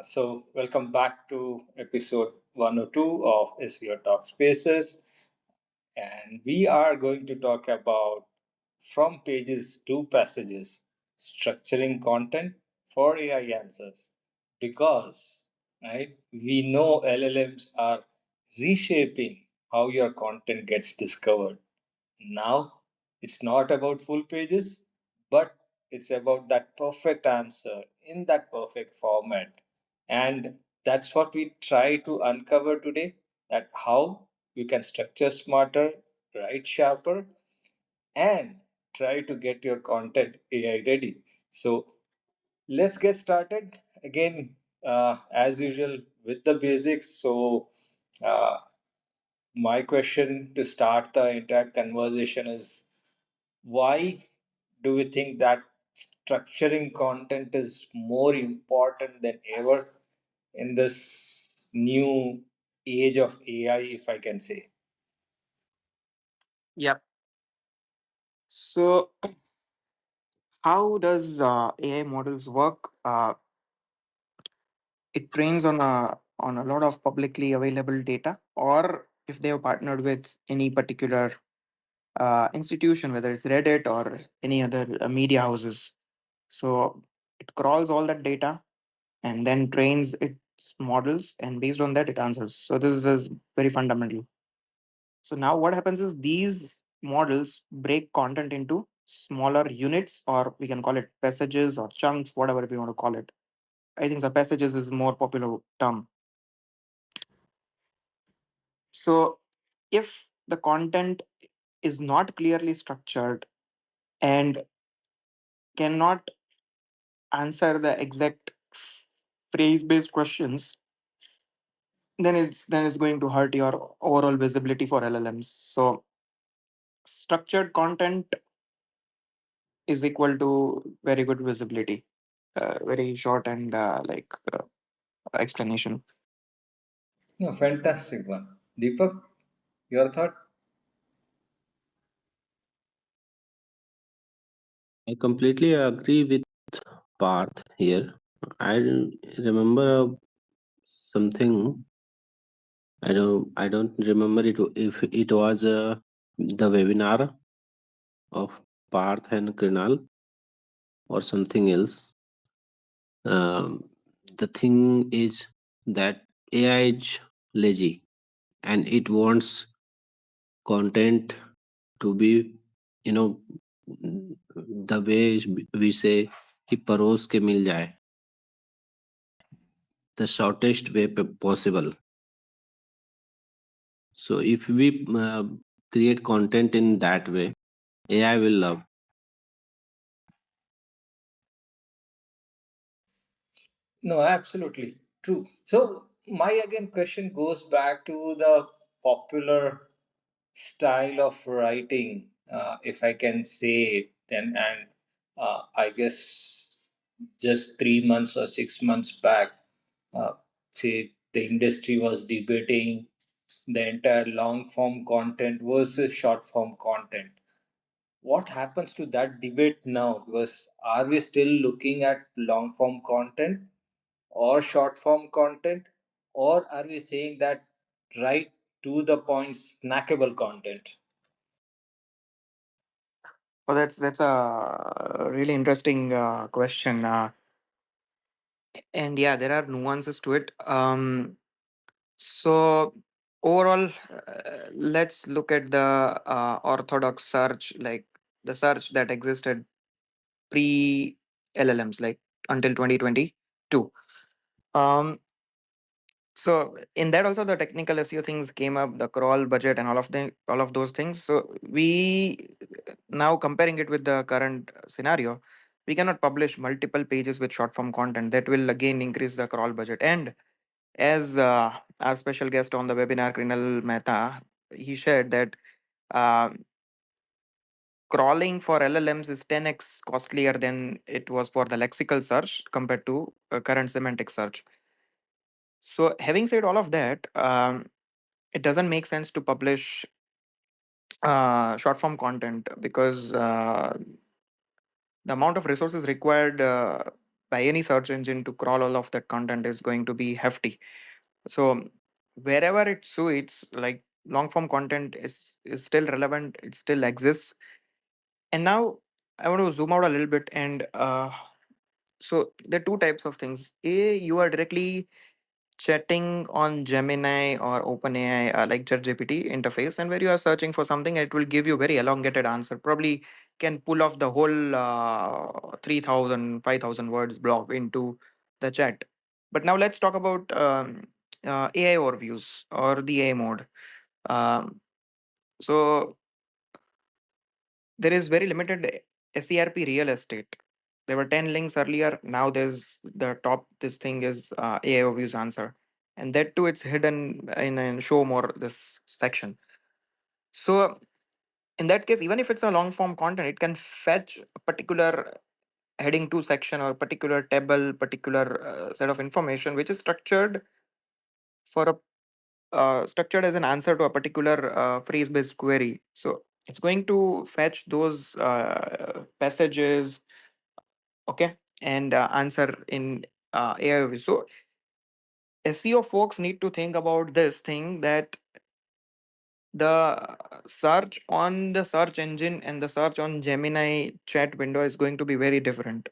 Welcome back to episode 102 of SEO Talks Spaces. And we are going to talk about from pages to passages, structuring content for AI answers. Because, right, we know LLMs are reshaping how your content gets discovered. Now, it's not about full pages, but it's about that perfect answer in that perfect format. And that's what we try to uncover today, that how you can structure smarter, write sharper, and try to get your content AI ready. So let's get started again, as usual, with the basics. Uh, my question to start the entire conversation is, why do we think that structuring content is more important than ever in this new age of AI, if I can say? Yeah. So, how does AI models work? It trains on a lot of publicly available data, or if they have partnered with any particular institution, whether it's Reddit or any other media houses. So it crawls all that data and then trains its models, and based on that, it answers. So this is very fundamental. So now what happens is these models break content into smaller units, or we can call it passages or chunks, whatever we want to call it. I think the passages is more popular term. So if the content is not clearly structured and cannot answer the exact phrase based questions, then it's going to hurt your overall visibility for LLMs. So structured content is equal to very good visibility. Very short and explanation. No, fantastic one. Deepak, your thought? I completely agree with Parth here. I remember something. I don't remember it if it was the webinar of Parth and Krinal or something else. Um, the thing is that AI is lazy and it wants content to be, you know, the way we say कि परोस के मिल जाए, the shortest way possible. So if we create content in that way, AI will love. No, absolutely true. So my again question goes back to the popular style of writing, if I can say it. And I guess just 3 months or 6 months back, uh, say the industry was debating the entire long form content versus short form content. What happens to that debate now? Because are we still looking at long form content or short form content, or are we saying that right to the point snackable content? Oh, that's a really interesting question. And yeah, there are nuances to it. So overall, let's look at the orthodox search, like the search that existed pre LLMs, like until 2022. Um, so in that also the technical SEO things came up, the crawl budget and all of those things. So we now comparing it with the current scenario, we cannot publish multiple pages with short form content. That will again increase the crawl budget. And as our special guest on the webinar, Krinal Mehta, he shared that uh, crawling for LLMs is 10x costlier than it was for the lexical search compared to current semantic search. So, having said all of that, it doesn't make sense to publish short form content because the amount of resources required. by any search engine to crawl all of that content is going to be hefty. So wherever it suits, like long form content is still relevant, it still exists. And now I want to zoom out a little bit and so there are two types of things. A, you are directly chatting on Gemini or OpenAI, like ChatGPT interface, and where you are searching for something, it will give you very elongated answer. Probably can pull off the whole 3,000, words block into the chat. But now let's talk about AI overviews or the AI mode. Um, so there is very limited SERP real estate. There were 10 links earlier. Now there's the top. This thing is AI overviews answer, and that too it's hidden in show more this section. So in that case, even if it's a long form content, it can fetch a particular heading to section or particular table, particular set of information which is structured for a structured as an answer to a particular phrase based query. So it's going to fetch those passages, okay, and answer in AI. So SEO folks need to think about this thing that the search on the search engine and the search on Gemini chat window is going to be very different.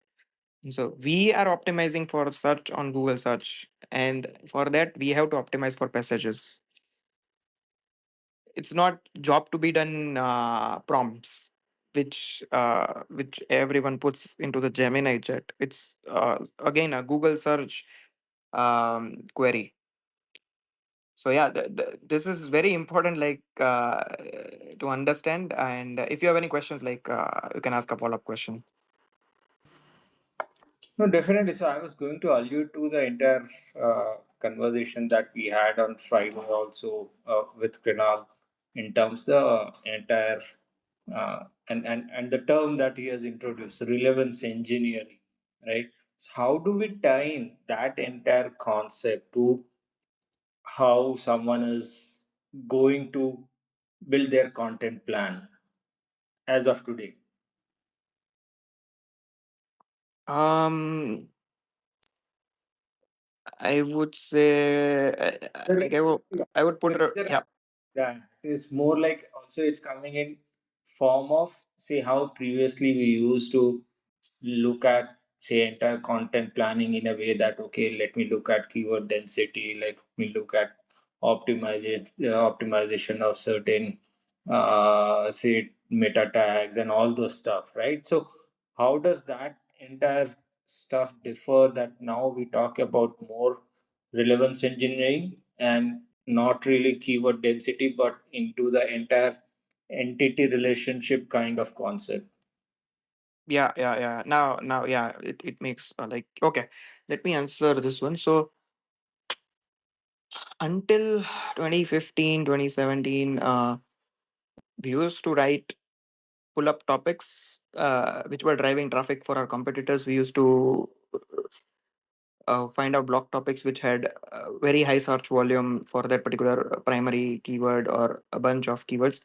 So we are optimizing for search on Google search, and for that we have to optimize for passages. It's not job to be done prompts which everyone puts into the Gemini chat. It's again a Google search query. So yeah, this is very important, like to understand. And if you have any questions, like you can ask a follow-up question. No, definitely. So I was going to allude to the entire conversation that we had on Friday also with Krinal in terms the entire and the term that he has introduced, relevance engineering, right? So how do we tie in that entire concept to how someone is going to build their content plan as of today? Um, I would say, The like yeah, I would the put it, reason yeah. yeah, it is more like also it's coming in form of say how previously we used to look at say entire content planning in a way that okay, let me look at keyword density, like we look at optimization of certain say meta tags and all those stuff, right? So how does that entire stuff differ that now we talk about more relevance engineering and not really keyword density but into the entire entity relationship kind of concept? Yeah. Now, yeah, it makes like okay. Let me answer this one. So until 2015, 2017, we used to write pull up topics which were driving traffic for our competitors. We used to find out block topics which had very high search volume for that particular primary keyword or a bunch of keywords.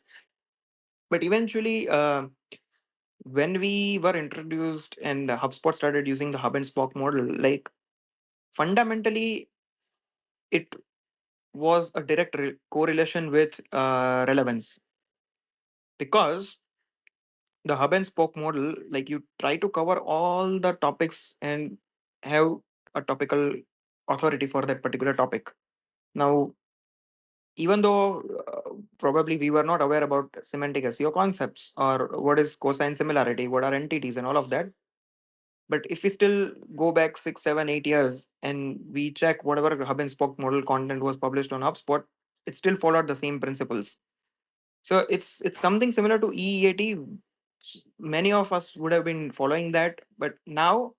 But eventually, when we were introduced and HubSpot started using the hub and spoke model, like fundamentally, it was a direct correlation with relevance, because the hub and spoke model, like you try to cover all the topics and have a topical authority for that particular topic. Now, even though probably we were not aware about semantic SEO concepts or what is cosine similarity, what are entities, and all of that. But if we still go back 6, 7, 8 years and we check whatever hub and spoke model content was published on HubSpot, it still followed the same principles. So it's something similar to EEAT. Many of us would have been following that, but now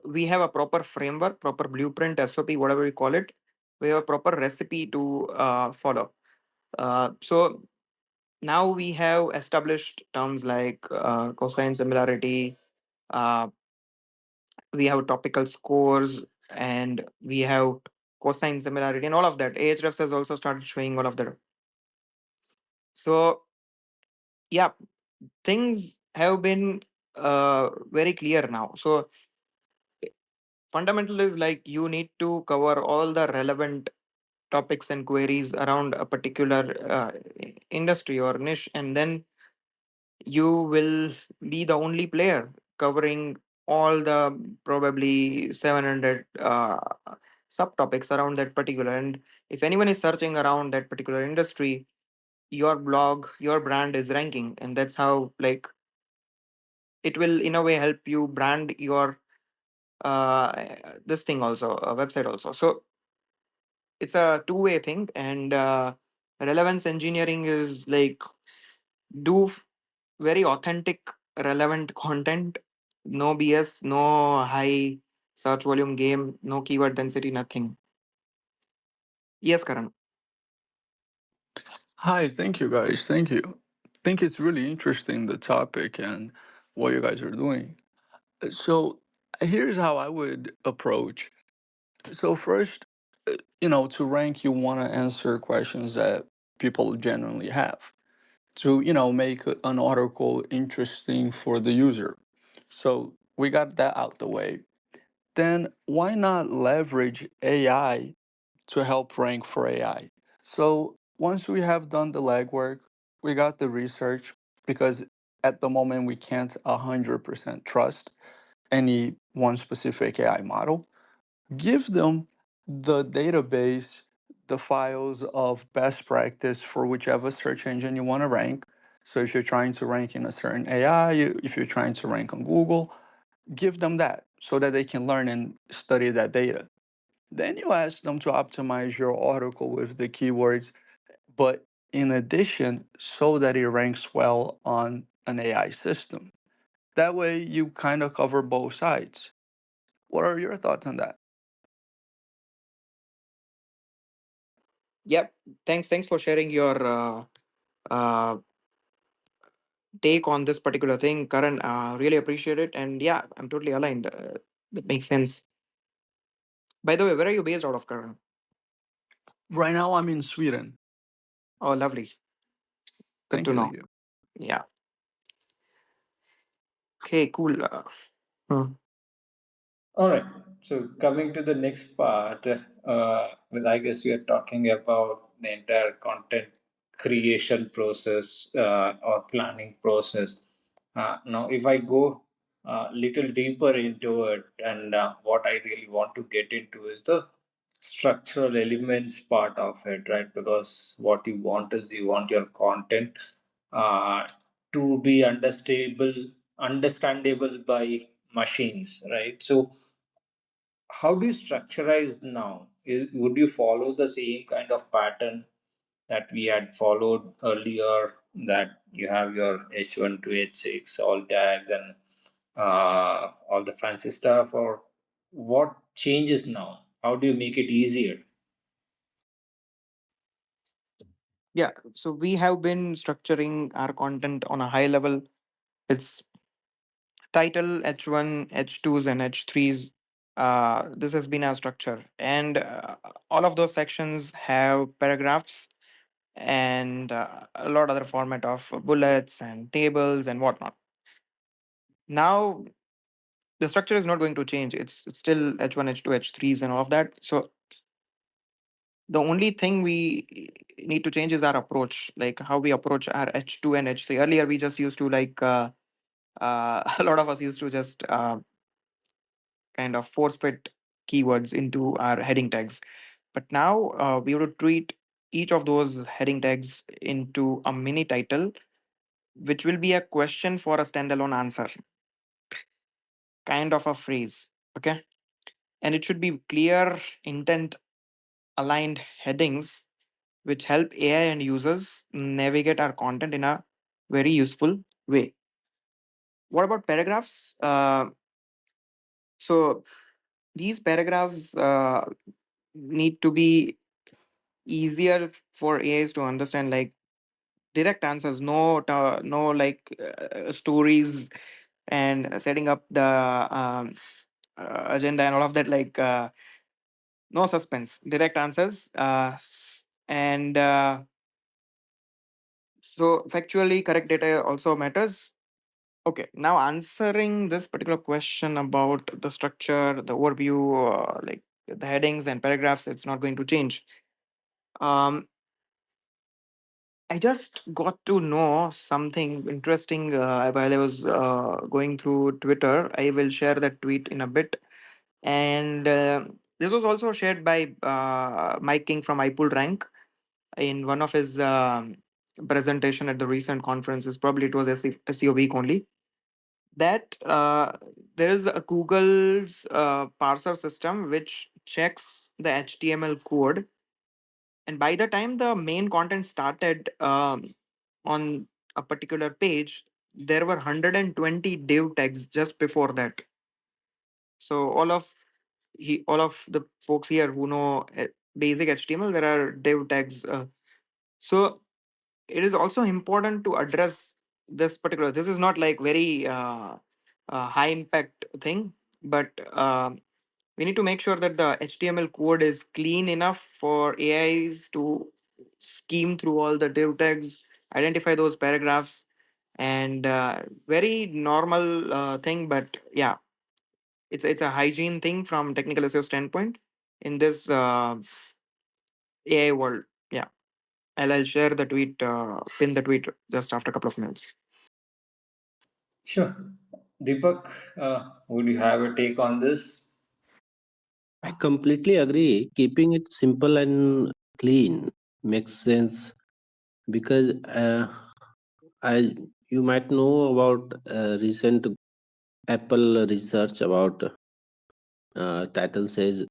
we have a proper framework, proper blueprint, SOP, whatever we call it. We have a proper recipe to follow. So now we have established terms like cosine similarity. Uh, we have topical scores, and we have cosine similarity, and all of that. Ahrefs has also started showing all of that. So yeah, things have been very clear now. So Fundamental is like you need to cover all the relevant topics and queries around a particular industry or niche, and then you will be the only player covering all the probably 700 subtopics around that particular. And if anyone is searching around that particular industry, your blog, your brand is ranking, and that's how like it will in a way help you brand your this thing also, a website also. So it's a two-way thing, and relevance engineering is like do very authentic, relevant content, no BS, no high search volume game, no keyword density, nothing. Yes, Karan. Hi, thank you guys. Thank you. Think it's really interesting the topic and what you guys are doing. So here's how I would approach. So first, to rank, you want to answer questions that people genuinely have to, make an article interesting for the user. So we got that out the way. Then why not leverage AI to help rank for AI? So once we have done the legwork, we got the research, because at the moment we can't 100% trust any one specific AI model. Give them the database, the files of best practice for whichever search engine you want to rank. So if you're trying to rank in a certain AI, if you're trying to rank on Google, give them that so that they can learn and study that data. Then you ask them to optimize your article with the keywords, but in addition, so that it ranks well on an AI system. That way, you kind of cover both sides. What are your thoughts on that? Yep. Thanks for sharing your uh, take on this particular thing, Karan. Really appreciate it, and yeah, I'm totally aligned. That makes sense. By the way, where are you based out of, Karan? Right now, I'm in Sweden. Oh, lovely. Good Thank to you. know. Thank you. Yeah. Okay. Cool. Hmm. All right. So coming to the next part, well, I guess we are talking about the entire content creation process or planning process. Now, if I go a little deeper into it, and what I really want to get into is the structural elements part of it, right? Because what you want is you want your content uh, to be understandable by machines, right? So how do you structurize now? Would you follow the same kind of pattern that we had followed earlier, that you have your H1 to H6, all tags and all the fancy stuff, or what changes now? How do you make it easier? Yeah. So we have been structuring our content on a high level. It's title, H1, H2s, and H3s. This has been our structure. And all of those sections have paragraphs and a lot other format of bullets and tables and whatnot. Now, the structure is not going to change. It's still H1, H2, H3s, and all of that. So the only thing we need to change is our approach, like how we approach our H2 and H3. Earlier, we just used to a lot of us used to just kind of force fit keywords into our heading tags. But now we would treat each of those heading tags into a mini title, which will be a question for a standalone answer, kind of a phrase. Okay. And it should be clear, intent aligned headings, which help AI and users navigate our content in a very useful way. What about paragraphs? So these paragraphs need to be easier for AIs to understand, like direct answers, no like stories and setting up the agenda and all of that, like no suspense, direct answers. And So factually correct data also matters. Okay, now answering this particular question about the structure, the overview, like the headings and paragraphs, it's not going to change. Um, I just got to know something interesting while I was going through Twitter. I will share that tweet in a bit. And this was also shared by Mike King from iPool Rank in one of his presentation at the recent conferences. Probably it was SEO week only. That there is a Google's parser system which checks the HTML code, and by the time the main content started on a particular page, there were 120 div tags just before that. So all of the folks here who know basic HTML, there are div tags. So it is also important to address this particular. This is not like very high impact thing, but we need to make sure that the HTML code is clean enough for AIs to scheme through all the div tags, identify those paragraphs, and very normal thing. But yeah, it's a hygiene thing from technical SEO standpoint in this AI world. Yeah, I'll share the tweet, pin the tweet just after a couple of minutes. Sure. Deepak, would you have a take on this? I completely agree. Keeping it simple and clean makes sense because I you might know about recent Apple research about title says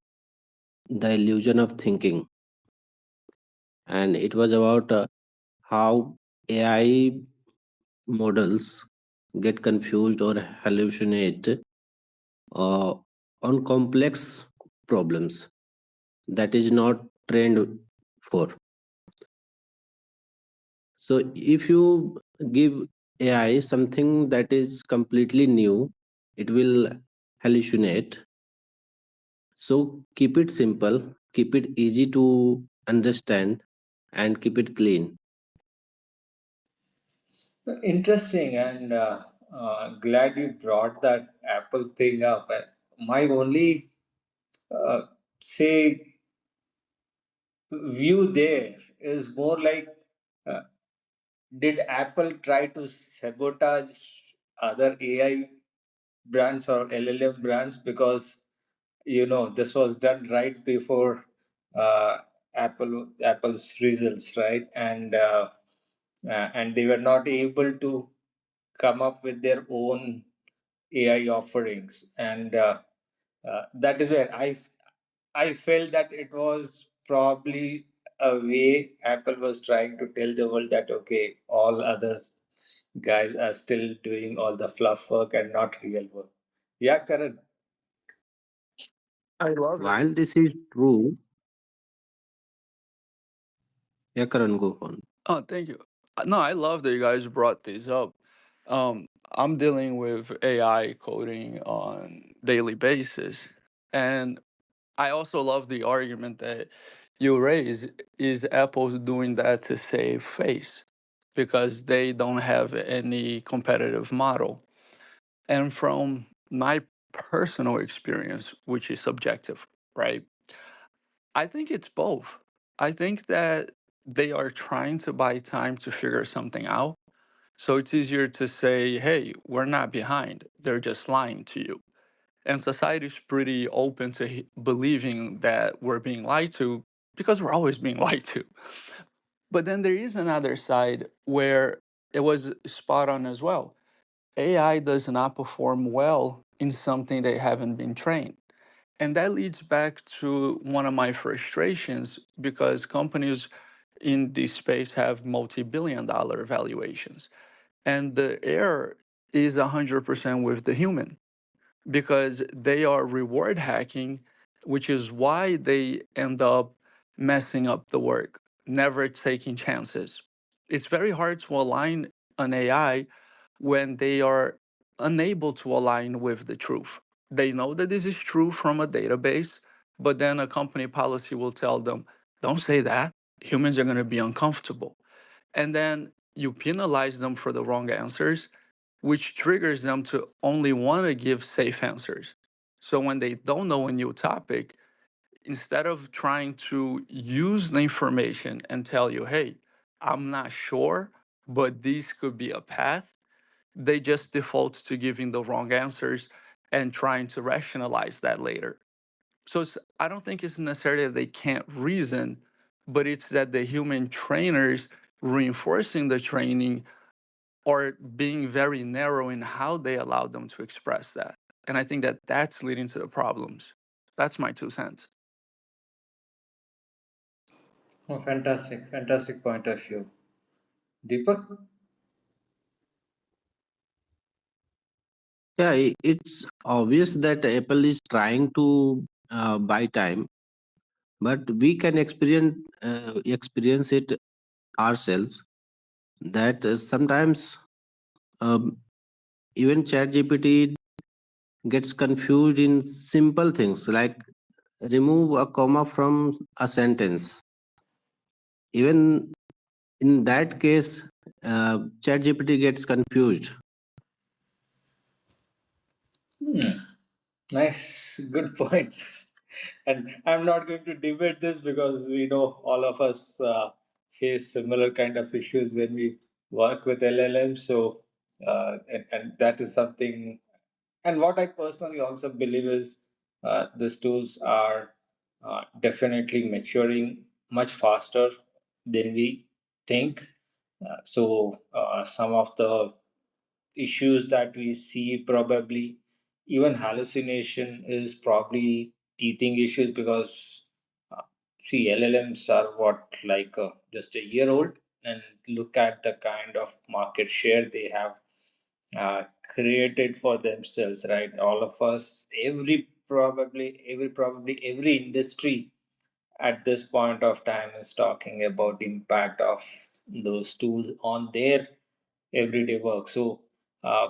the illusion of thinking, and it was about how AI models get confused or hallucinate uh, on complex problems that is not trained for. So if you give AI something that is completely new, it will hallucinate. So keep it simple, keep it easy to understand, and keep it clean. Interesting, and glad you brought that Apple thing up. My only uh, say view there is more like, uh, did Apple try to sabotage other AI brands or LLM brands, because this was done right before Apple's results, right? And they were not able to come up with their own AI offerings, and that is where I felt that it was probably a way Apple was trying to tell the world that, okay, all others guys are still doing all the fluff work and not real work. Yeah, Karan. I love it. While this is true, yeah, Karan, go on. Oh, thank you. No, I love that you guys brought these up. I'm dealing with AI coding on daily basis, and I also love the argument that you raise. Is Apple doing that to save face because they don't have any competitive model? And from my personal experience, which is subjective, right? I think it's both. I think that they are trying to buy time to figure something out. So it's easier to say, hey, we're not behind. They're just lying to you. And society is pretty open to believing that we're being lied to because we're always being lied to. But then there is another side where it was spot on as well. AI does not perform well in something they haven't been trained. And that leads back to one of my frustrations because companies in this space have multi-billion-dollar valuations. And the error is 100% with the human because they are reward hacking, which is why they end up messing up the work, never taking chances. It's very hard to align an AI when they are unable to align with the truth. They know that this is true from a database, but then a company policy will tell them, don't say that. Humans are going to be uncomfortable. And then you penalize them for the wrong answers, which triggers them to only want to give safe answers. So when they don't know a new topic, instead of trying to use the information and tell you, hey, I'm not sure, but this could be a path, they just default to giving the wrong answers and trying to rationalize that later. So I don't think it's necessarily that they can't reason, but it's that the human trainers reinforcing the training or being very narrow in how they allow them to express that. And I think that that's leading to the problems. That's my 2 cents. Oh, fantastic, fantastic point of view. Deepak? Yeah, it's obvious that Apple is trying to buy time, but we can experience it ourselves. That sometimes um, even ChatGPT gets confused in simple things like remove a comma from a sentence. Even in that case, ChatGPT gets confused. Hmm. Nice, good points. And I'm not going to debate this because we know all of us face similar kind of issues when we work with LLMs. So, and that is something. And what I personally also believe is these tools are definitely maturing much faster than we think. Some of the issues that we see probably even hallucination is probably teething issues because uh, see llms are what like just a year old, and look at the kind of market share they have uh, created for themselves, right? All of us, every industry at this point of time is talking about impact of those tools on their everyday work. So uh,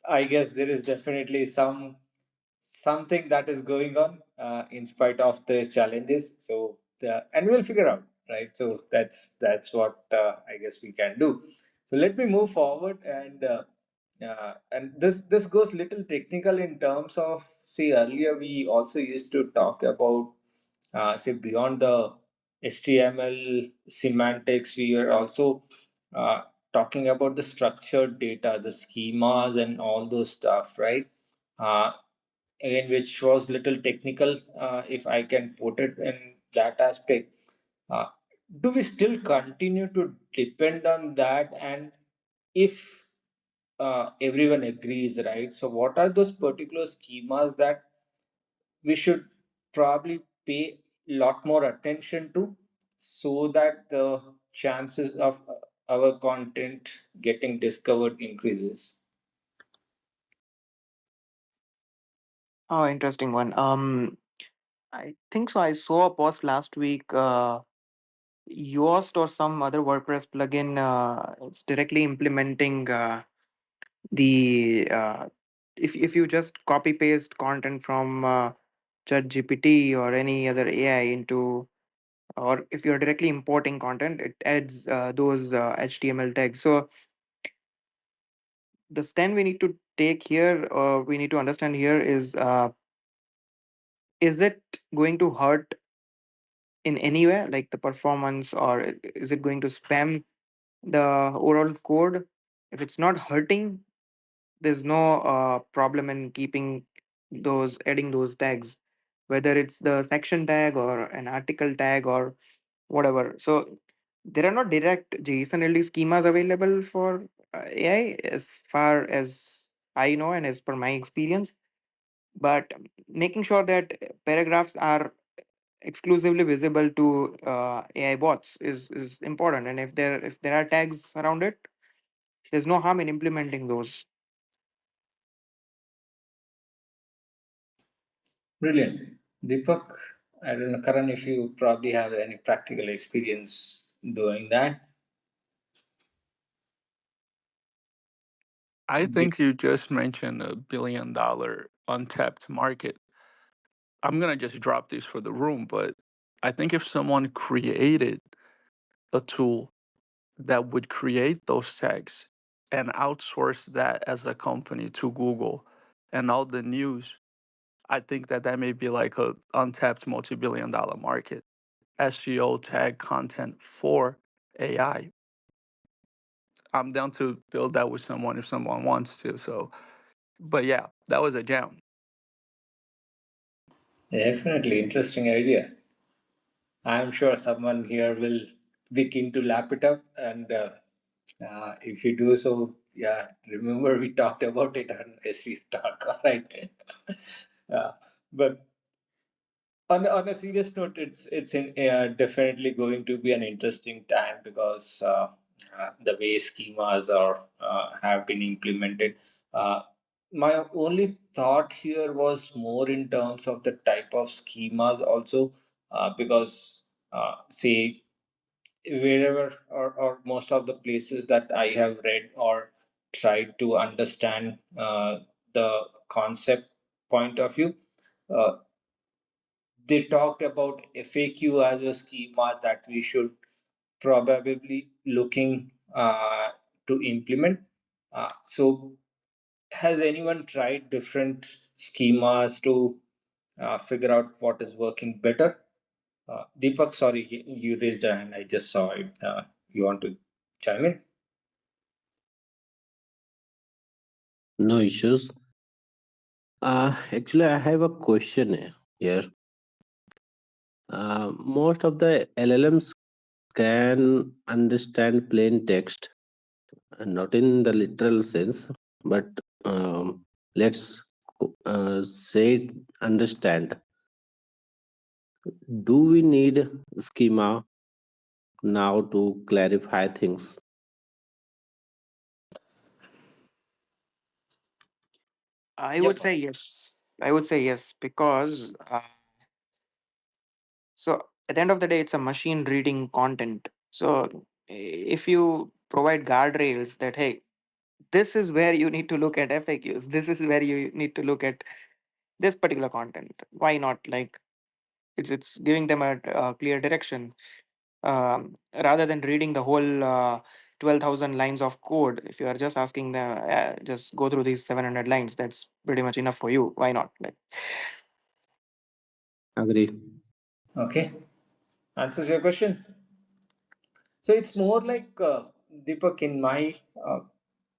I guess there is definitely something that is going on in spite of the challenges. So and we'll figure out, right? So that's what I guess we can do. So let me move forward, and this goes little technical in terms of, see, earlier we also used to talk about say beyond the HTML semantics, we are also uh, talking about the structured data, the schemas, and all those stuff, right? Uh, Again, which was little technical, if I can put it in that aspect. Uh, do we still continue to depend on that? And if everyone agrees, right? So, what are those particular schemas that we should probably pay a lot more attention to so that the chances of our content getting discovered increases? Oh, interesting one. I think so. I saw a post last week. Yoast or some other WordPress plugin. It's directly implementing the if you just copy paste content from ChatGPT or any other AI into, or if you're directly importing content, it adds those HTML tags. So the stand we need to take here, or we need to understand here, is it going to hurt in any way, like the performance, or is it going to spam the overall code? If it's not hurting, there's no problem in keeping those, adding those tags, whether it's the section tag or an article tag or whatever. So there are not direct JSON LD schemas available for AI as far as I know and as per my experience. But making sure that paragraphs are exclusively visible to AI bots is important. And if there are tags around it, there's no harm in implementing those. Brilliant. Deepak, I don't know, Karan, if you probably have any practical experience doing that. I The- think you just mentioned $1 billion untapped market. I'm going to just drop this for the room, but I think if someone created a tool that would create those tags and outsource that as a company to Google and all the news, I think that that may be like a untapped multi-billion-dollar market. SEO tag content for AI. I'm down to build that with someone if someone wants to. So, but yeah, that was a gem. Definitely interesting idea. I'm sure someone here will be keen to lap it up, and if you do so, yeah, remember we talked about it on SEO Talk, all right? uh, but on a serious note, definitely going to be an interesting time because the way schemas are have been implemented. Uh, my only thought here was more in terms of the type of schemas also, because say wherever or most of the places that I have read or tried to understand the concept point of view. Uh, they talked about FAQ as a schema that we should probably looking to implement. So, has anyone tried different schemas to figure out what is working better? Deepak, sorry, you raised a hand. I just saw it. You want to chime in? No issues. Actually, I have a question here. Most of the LLMs can understand plain text, not in the literal sense, but let's say understand. Do we need schema now to clarify things? I would Yep. say yes. I would say yes because so at the end of the day, it's a machine reading content. So if you provide guardrails that hey, this is where you need to look at FAQs, this is where you need to look at this particular content. Why not? Like it's giving them a clear direction rather than reading the whole 12,000 lines of code. If you are just asking them, just go through these 700 lines, that's pretty much enough for you. Why not? Like, Agree. Okay. Answers your question. So it's more like Deepak, in my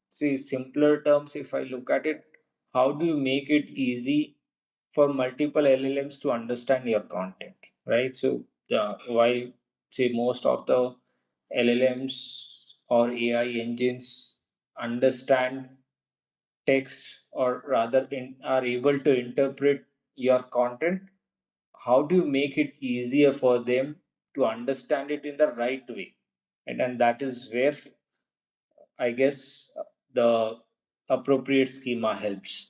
see simpler terms, if I look at it, how do you make it easy for multiple LLMs to understand your content, right? So while say most of the LLMs or AI engines understand text or rather are able to interpret your content, how do you make it easier for them to understand it in the right way? And that is where I guess the appropriate schema helps.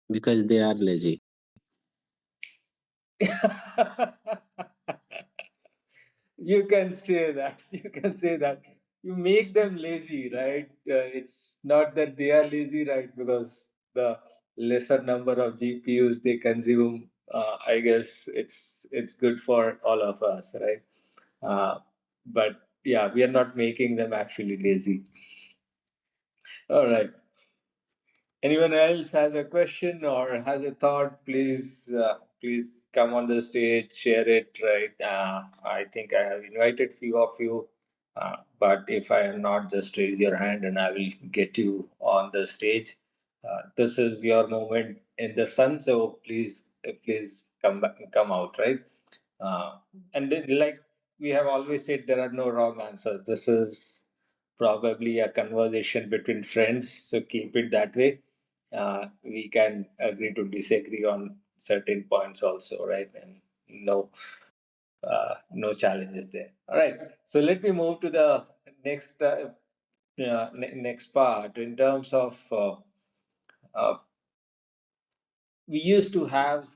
Because they are lazy. You can say that. You can say that. You make them lazy, right? It's not that they are lazy, right? Because the lesser number of GPUs they consume, I guess it's good for all of us, right? But yeah, we are not making them actually lazy. All right. Anyone else has a question or has a thought? Please come on the stage, share it. Right. I think I have invited few of you, but if I am not, just raise your hand and I will get you on the stage. This is your moment in the sun, so please come back, come out. Right. Uh, and then, like we have always said, there are no wrong answers. This is probably a conversation between friends, so keep it that way. We can agree to disagree on certain points also, right? And no, no challenges there. All right. So let me move to the next next part in terms of uh, we used to have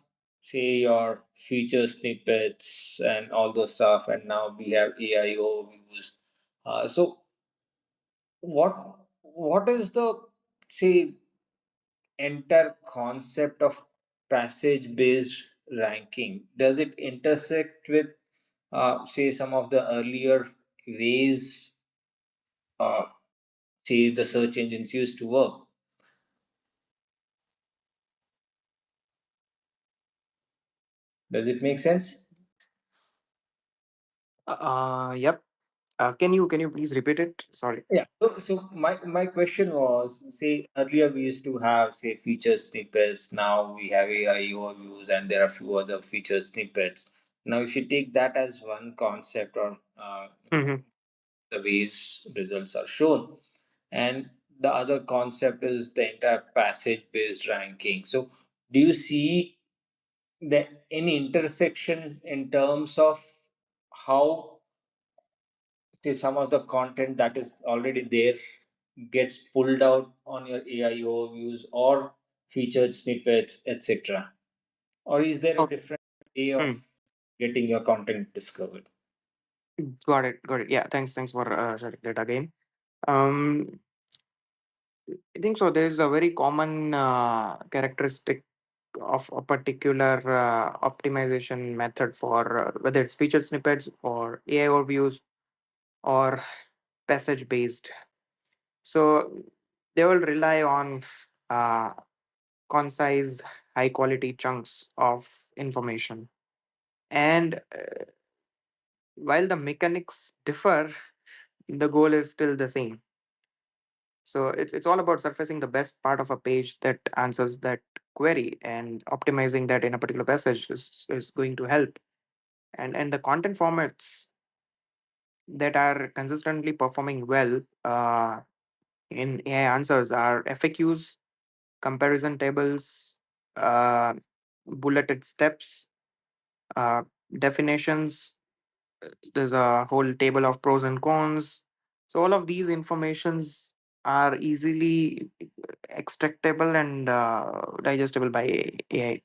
say your feature snippets and all those stuff, and now we have AIO views. So what is the say entire concept of passage based ranking? Does it intersect with say some of the earlier ways say the search engines used to work. Does it make sense? Yep. Can you please repeat it? Sorry. Yeah. So my question was, say earlier we used to have say feature snippets. Now we have AI overviews, and there are a few other feature snippets. Now, if you take that as one concept, or Mm-hmm. the ways results are shown, and the other concept is the entire passage based ranking. So, do you see that any intersection in terms of how say some of the content that is already there gets pulled out on your AI overviews or featured snippets, etc.? Or is there a Oh, different way of getting your content discovered? got it. Got it. Yeah. Thanks for sharing that again. Um, I think so. There's a very common characteristic of a particular optimization method for whether it's featured snippets or AI overviews or passage based. So they will rely on uh, concise, high quality chunks of information. And while the mechanics differ, the goal is still the same. So it's all about surfacing the best part of a page that answers that query, and optimizing that in a particular passage is going to help. And the content formats that are consistently performing well in AI answers are FAQs, comparison tables, uh, bulleted steps, uh, definitions. There's a whole table of pros and cons. So all of these informations are easily extractable and digestible by AI.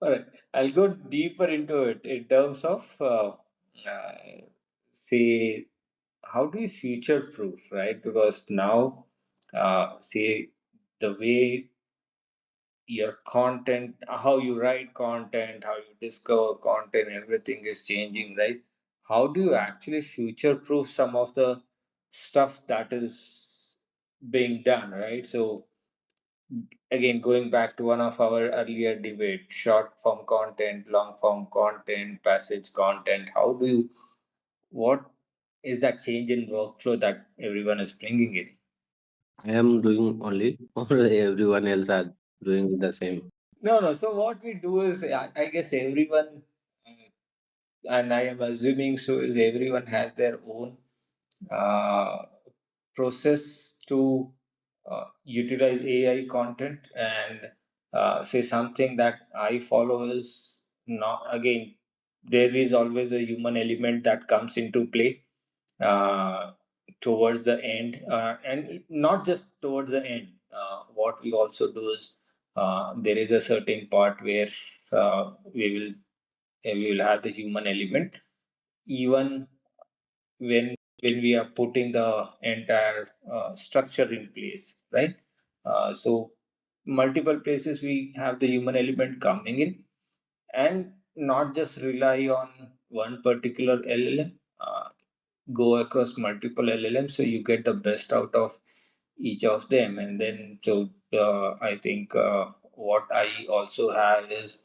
All right, I'll go deeper into it in terms of uh, say how do you future proof, right? Because now, say the way your content, how you write content, how you discover content, everything is changing, right? How do you actually future proof some of the stuff that is being done, right? So again, going back to one of our earlier debate, short form content, long form content, passage content, how do you, what is that change in workflow that everyone is bringing in? I am doing only, or everyone else are doing the same. No. So what we do is, I guess everyone, and I am assuming so, is everyone has their own uh, process to utilize AI content. And say something that I follow is not, again, there is always a human element that comes into play uh, towards the end, and not just towards the end. What we also do is there is a certain part where we will have the human element even when we are putting the entire structure in place, right? So multiple places we have the human element coming in, and not just rely on one particular LLM. Go across multiple LLMs so you get the best out of each of them. And then so I think what I also have is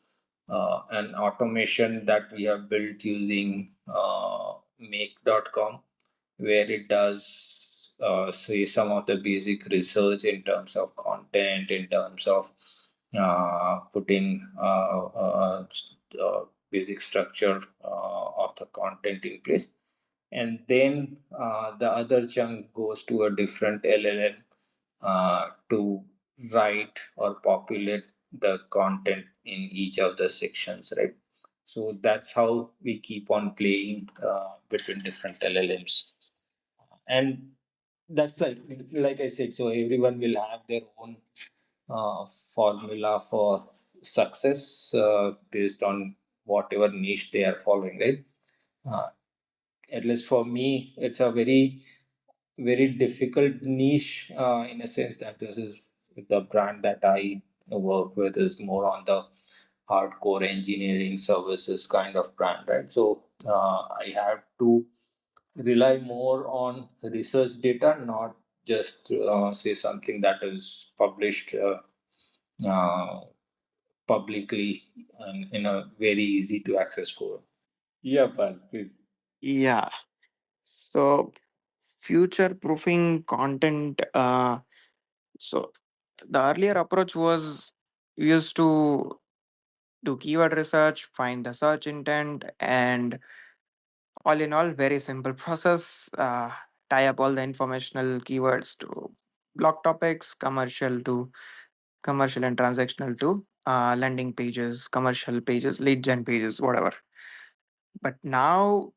an automation that we have built using make.com, where it does say some of the basic research in terms of content, in terms of putting basic structure of the content in place. And then the other chunk goes to a different LLM to write or populate the content in each of the sections, right? So that's how we keep on playing between different LLMs. And that's like I said, so everyone will have their own formula for success based on whatever niche they are following, right? Uh, at least for me, it's a very difficult niche in a sense that this is the brand that I work with is more on the hardcore engineering services kind of brand, right? So I have to rely more on research data, not just say something that is published uh, publicly and in a very easy to access forum. Yeah, Pal, please. Yeah. So future proofing content. So the earlier approach was we used to do keyword research, find the search intent, and all in all, very simple process. Tie up all the informational keywords to blog topics, commercial and transactional to landing pages, commercial pages, lead gen pages, whatever. But now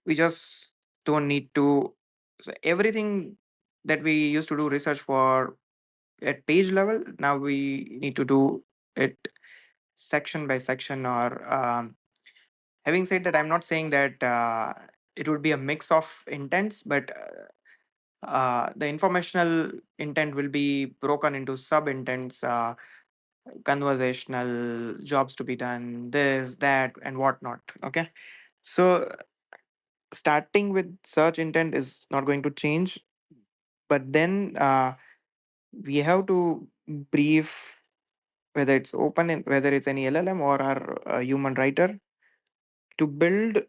we just don't need to. So everything that we used to do research for at page level, now we need to do it section by section. Or having said that, I'm not saying that it would be a mix of intents, but the informational intent will be broken into sub intents, conversational, jobs to be done, this, that, and whatnot. Okay. So starting with search intent is not going to change, but then we have to brief, whether it's open and whether it's any LLM or our human writer, to build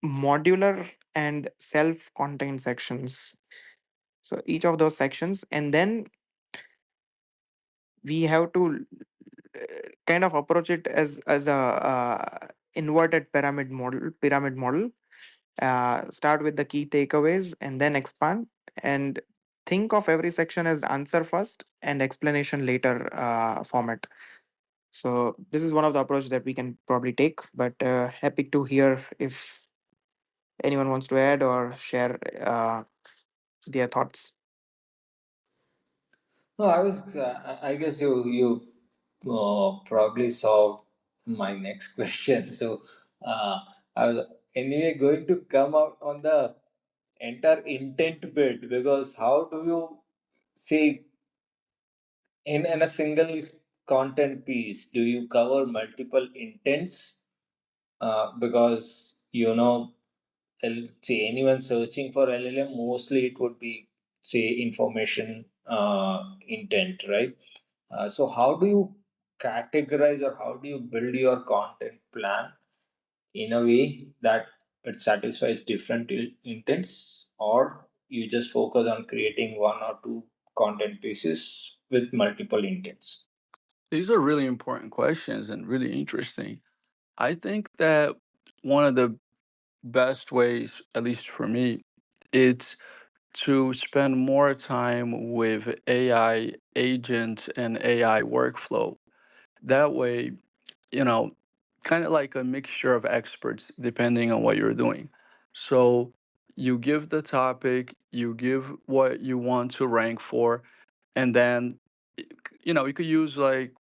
modular and self-contained sections. So each of those sections, and then we have to kind of approach it as a inverted pyramid model. Start with the key takeaways and then expand, and think of every section as answer first and explanation later format. So this is one of the approach that we can probably take, but happy to hear if anyone wants to add or share their thoughts. No, I was. I guess you probably saw my next question. So I was anyway going to come out on the entire intent bit, because how do you say in a single content piece do you cover multiple intents? Because say anyone searching for LLM, mostly it would be say information intent, right? So how do you categorize or how do you build your content plan in a way that it satisfies different intents, or you just focus on creating one or two content pieces with multiple intents? These are really important questions and really interesting. I think that one of the best ways, at least for me, is to spend more time with AI agents and AI workflow. That way, you know, kind of like a mixture of experts depending on what you're doing. So you give the topic, you give what you want to rank for, and then you could use like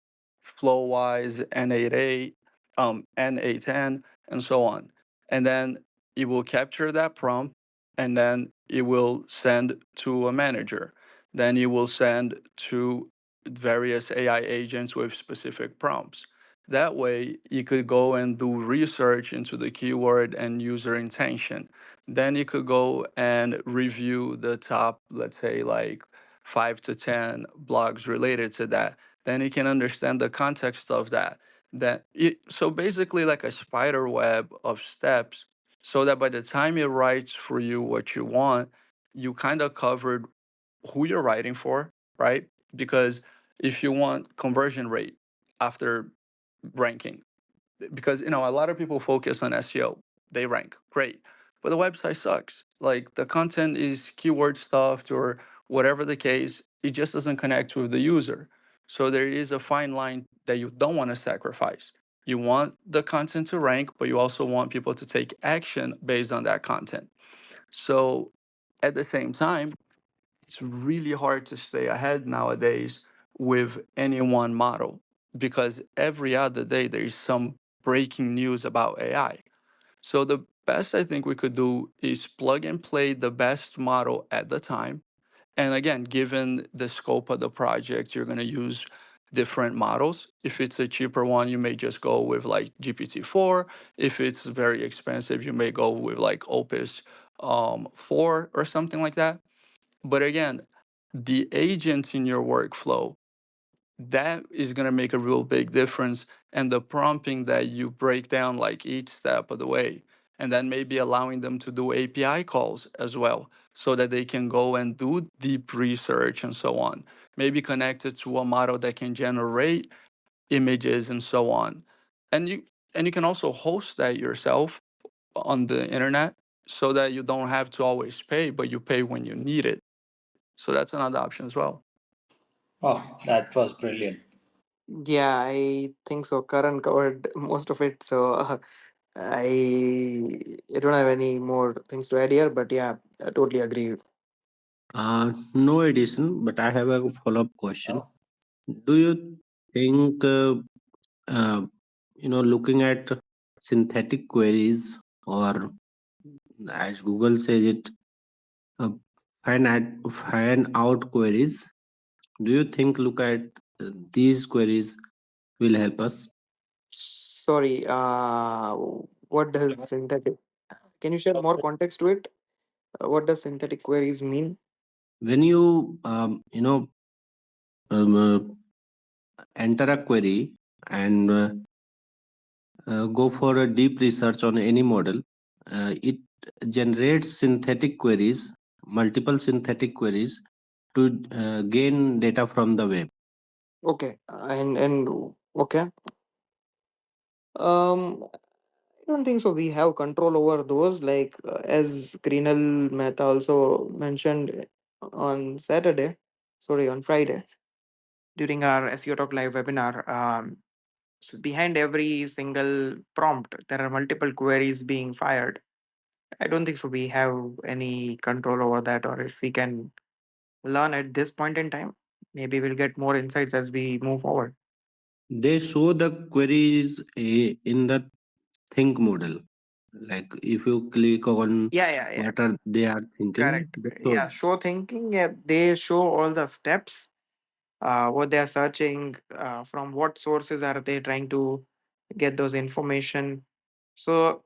Flowwise, N88, N810, and so on. And then it will capture that prompt, and then it will send to a manager. Then it will send to various AI agents with specific prompts. That way, you could go and do research into the keyword and user intention. Then you could go and review the top, let's say, like 5 to 10 blogs related to that. Then you can understand the context of that. So basically, like a spider web of steps, so that by the time it writes for you what you want, you kind of covered who you're writing for, right? Because if you want conversion rate after ranking, because a lot of people focus on SEO. They rank great, but the website sucks. Like the content is keyword stuffed or whatever the case, it just doesn't connect with the user. So there is a fine line that you don't want to sacrifice. You want the content to rank, but you also want people to take action based on that content. So at the same time, it's really hard to stay ahead nowadays with any one model, because every other day there is some breaking news about AI. So the best I think we could do is plug and play the best model at the time. And again, given the scope of the project, you're going to use different models. If it's a cheaper one, you may just go with like GPT-4. If it's very expensive, you may go with like Opus 4 or something like that. But again, the agents in your workflow, that is going to make a real big difference. And the prompting that you break down like each step of the way, and then maybe allowing them to do API calls as well, so that they can go and do deep research and so on. Maybe connect it to a model that can generate images and so on. And you can also host that yourself on the internet, so that you don't have to always pay, but you pay when you need it. So that's another option as well. Oh, that was brilliant. Yeah, I think so. Karan covered most of it, so I don't have any more things to add here. But yeah, I totally agree. No addition, but I have a follow-up question. Oh, Do you think, uh, looking at synthetic queries, or as Google says it, uh, fan out queries, do you think look at these queries will help us? Sorry, what does synthetic? Can you share more context to it? What does synthetic queries mean? When you um, uh, enter a query and go for a deep research on any model, it generates synthetic queries, multiple synthetic queries, to gain data from the web. Okay, and okay. I don't think so. We have control over those. Like as Krinal Mehta also mentioned on Saturday, sorry, on Friday during our SEO Talk live webinar. So behind every single prompt, there are multiple queries being fired. I don't think so. We have any control over that, or if we can learn at this point in time, maybe we'll get more insights as we move forward. They show the queries in the think model. Like if you click on Yeah, yeah, yeah. what are they are thinking, Correct. they show. Yeah, show thinking. Yeah, they show all the steps, what they are searching, from what sources are they trying to get those information. So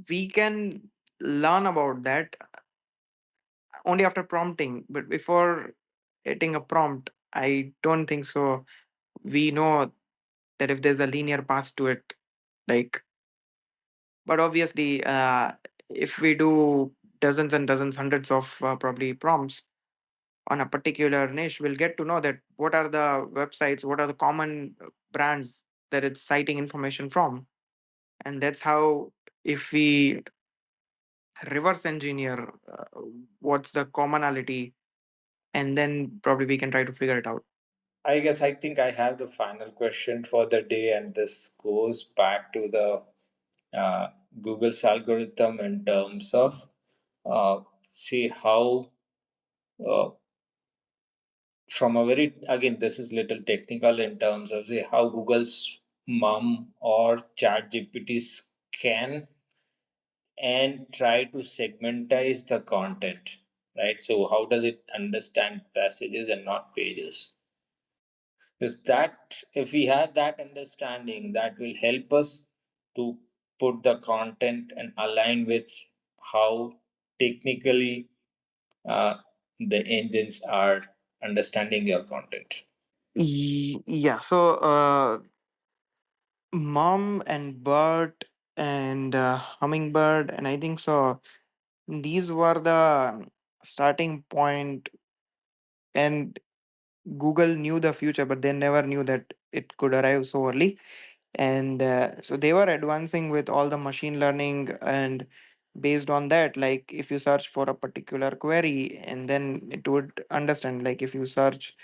we can learn about that only after prompting, but before hitting a prompt, I don't think so. We know that if there's a linear path to it, like, but obviously, if we do dozens and dozens, hundreds of probably prompts on a particular niche, we'll get to know that what are the websites, what are the common brands that it's citing information from. And that's how, if we reverse engineer what's the commonality, and then probably we can try to figure it out. I guess I think I have the final question for the day, and this goes back to the Google's algorithm in terms of see how uh, from a very, again, this is little technical in terms of see how Google's mom or chat GPTs can and try to segmentize the content, right? So how does it understand passages and not pages? Because that, if we have that understanding, that will help us to put the content and align with how technically the engines are understanding your content. Yeah, so mom and bird and hummingbird, and I think so these were the starting point, and Google knew the future, but they never knew that it could arrive so early. And so they were advancing with all the machine learning, and based on that, like if you search for a particular query, and then it would understand, like if you search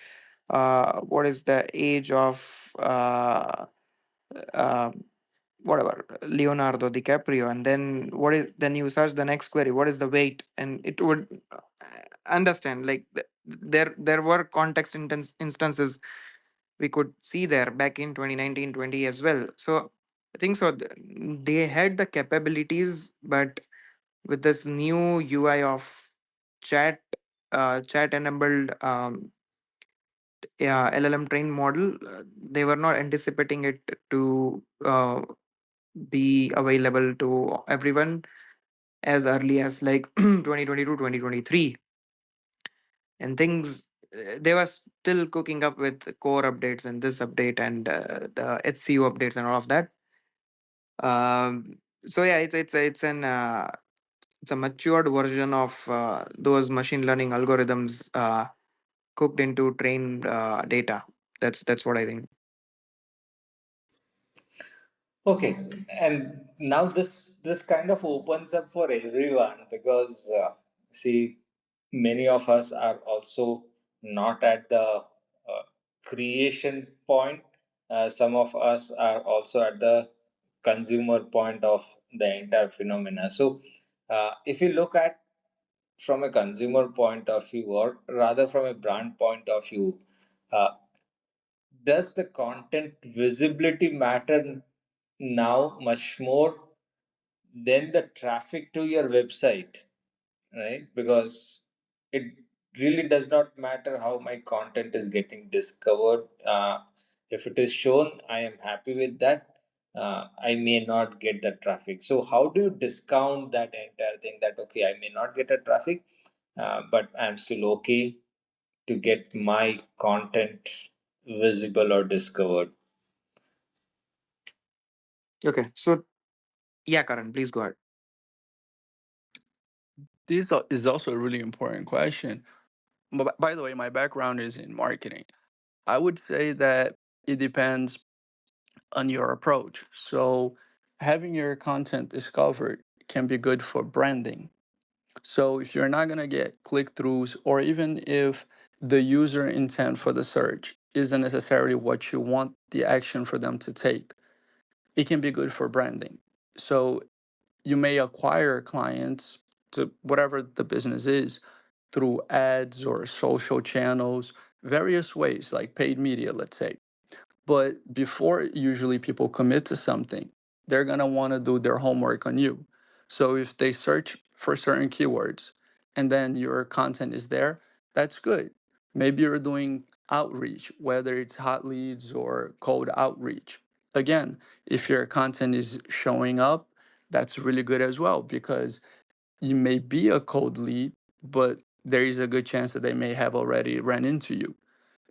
what is the age of uh, whatever Leonardo DiCaprio, and then what is, then you search the next query, what is the weight, and it would understand, like there were context instances we could see there back in 2019 20 as well. So I think so they had the capabilities, but with this new UI of chat chat enabled yeah, LLM trained model, they were not anticipating it to be available to everyone. as early as like 2022, 2023, and things they were still cooking up with core updates and this update and the HCU updates and all of that. So yeah, it's a matured version of those machine learning algorithms cooked into trained data. That's what I think. Okay, and now this kind of opens up for everyone because see, many of us are also not at the creation point. Some of us are also at the consumer point of the entire phenomena. So, if you look at from a consumer point of view, or rather from a brand point of view, uh, does the content visibility matter now much more than the traffic to your website, right? Because it really does not matter how my content is getting discovered. If it is shown, I am happy with that. I may not get the traffic. So, how do you discount that entire thing that, okay, I may not get a traffic, but I'm still okay to get my content visible or discovered? Okay, so yeah, Karan, please go ahead. Is also a really important question. But by the way, my background is in marketing. I would say that it depends on your approach. So, having your content discovered can be good for branding. So, if you're not going to get click throughs, or even if the user intent for the search isn't necessarily what you want the action for them to take, it can be good for branding. So, you may acquire clients to whatever the business is through ads or social channels, various ways like paid media, let's say. But before usually people commit to something, they're going to want to do their homework on you. So if they search for certain keywords and then your content is there, that's good. Maybe you're doing outreach, whether it's hot leads or cold outreach. Again, if your content is showing up, that's really good as well because you may be a cold lead, but there is a good chance that they may have already run into you,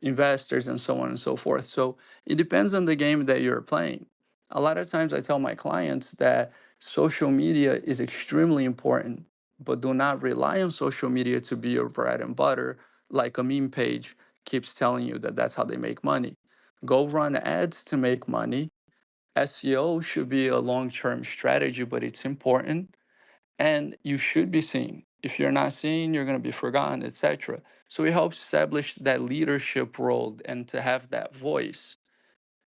investors, and so on and so forth. So it depends on the game that you're playing. A lot of times I tell my clients that social media is extremely important, but do not rely on social media to be your bread and butter, like a meme page keeps telling you that that's how they make money. Go run ads to make money. SEO should be a long term strategy, but it's important and you should be seen. If you're not seen, you're going to be forgotten, etc. So it helps establish that leadership role and to have that voice.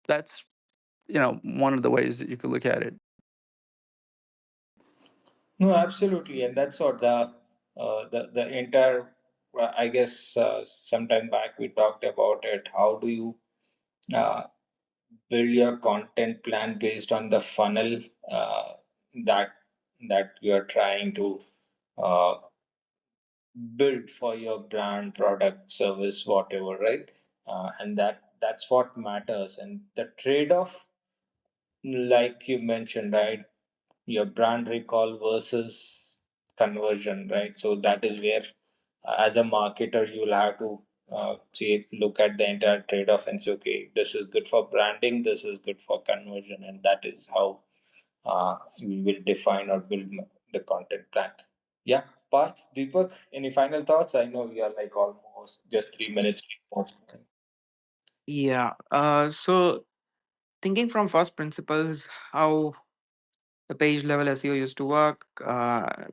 That's one of the ways that you could look at it. No, absolutely, and that's what the entire. I guess sometime back we talked about it. How do you uh, build your content plan based on the funnel uh, that you are trying to uh, build for your brand, product, service, whatever, right? And that's what matters. And the trade-off, like you mentioned, right? Your brand recall versus conversion, right? So that is where, as a marketer, you'll have to see, look at the entire trade-off and say, okay, this is good for branding, this is good for conversion, and that is how we will define or build the content plan. Yeah, Parth, Deepak, any final thoughts? I know we are like almost just 3 minutes. Yeah. So thinking from first principles, how the page level SEO used to work. The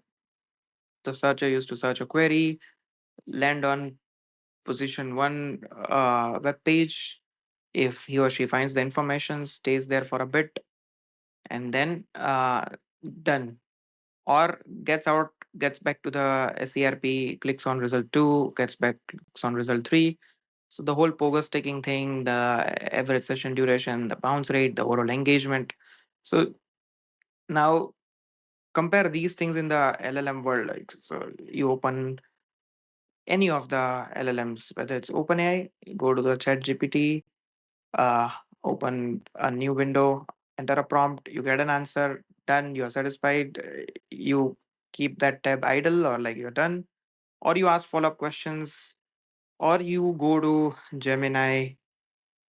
searcher used to search a query, land on position one web page. If he or she finds the information, stays there for a bit, and then done. Or gets back to the SERP, clicks on result 2, gets back, clicks on result 3. So the whole pogo sticking thing, the average session duration, the bounce rate, the overall engagement. So now compare these things in the LLM world. Like, so you open any of the LLMs, whether it's OpenAI, you go to the ChatGPT, uh, open a new window, enter a prompt, you get an answer, done, you're satisfied. You keep that tab idle, or like you're done, or you ask follow-up questions, or you go to Gemini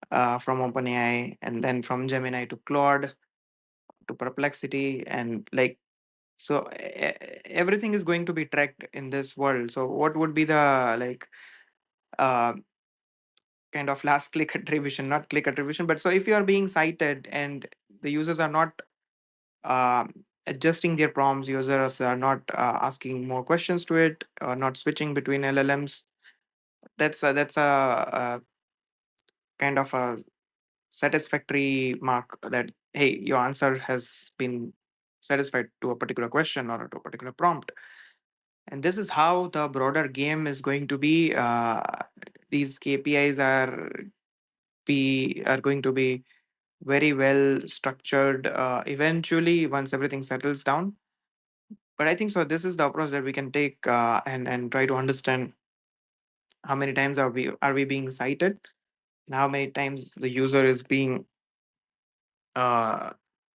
from OpenAI, and then from Gemini to Claude to Perplexity, and like so everything is going to be tracked in this world. So what would be the like uh, kind of last click attribution, not click attribution, but so if you are being cited and the users are not uh, adjusting their prompts, users are not asking more questions to it, or not switching between LLMs, that's a kind of a satisfactory mark that hey, your answer has been satisfied to a particular question or to a particular prompt. And this is how the broader game is going to be. These KPIs are going to be very well structured eventually once everything settles down. But I think so. This is the approach that we can take and try to understand how many times are we being cited, and how many times the user is being uh,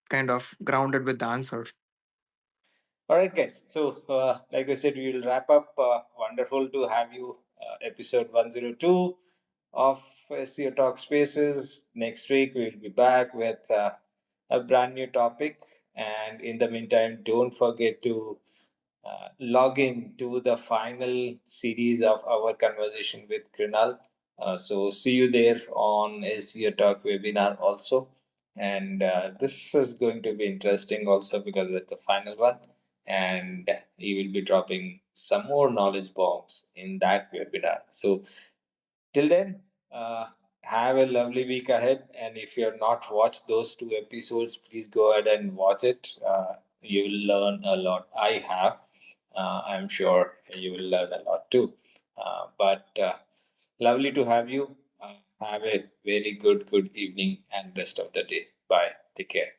kind of grounded with the answer. All right, guys. So, like I said, we will wrap up. Wonderful to have you. Episode 102 of SEO Talk Spaces. Next week, we'll be back with a brand new topic. And in the meantime, don't forget to log in to the final series of our conversation with Krinal. So, see you there on SEO Talk webinar also. And this is going to be interesting also because it's the final one, and he will be dropping some more knowledge bombs in that webinar. So till then, have a lovely week ahead. And if you have not watched those two episodes, please go ahead and watch it. You will learn a lot. I have. I'm sure you will learn a lot too. But lovely to have you. Have a very good evening and rest of the day. Bye. Take care.